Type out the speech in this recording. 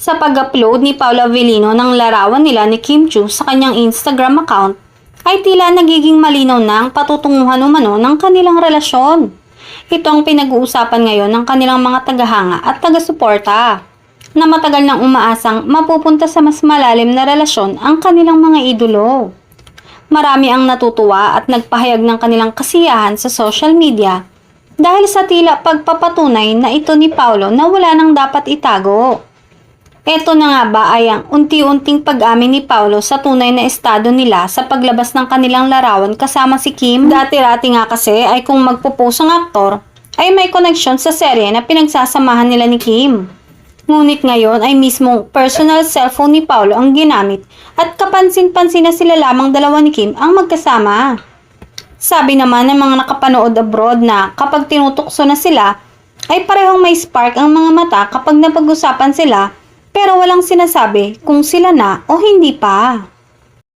Sa pag-upload ni Paolo Avellino ng larawan nila ni Kim Chiu sa kanyang Instagram account, ay tila nagiging malinaw na ang patutunguhan umano ng kanilang relasyon. Ito ang pinag-uusapan ngayon ng kanilang mga tagahanga at taga-suporta, na matagal nang umaasang mapupunta sa mas malalim na relasyon ang kanilang mga idolo. Marami ang natutuwa at nagpahayag ng kanilang kasiyahan sa social media dahil sa tila pagpapatunay na ito ni Paolo na wala nang dapat itago. Ito na nga ba ay ang unti-unting pag-amin ni Paolo sa tunay na estado nila sa paglabas ng kanilang larawan kasama si Kim? Dati-rati nga kasi ay kung magpo-post ang aktor ay may koneksyon sa serye na pinagsasamahan nila ni Kim. Ngunit ngayon ay mismong personal cellphone ni Paolo ang ginamit at kapansin-pansin na sila lamang dalawa ni Kim ang magkasama. Sabi naman ng mga nakapanood abroad na kapag tinutukso na sila ay parehong may spark ang mga mata kapag napag-usapan sila pero walang sinasabi kung sila na o hindi pa.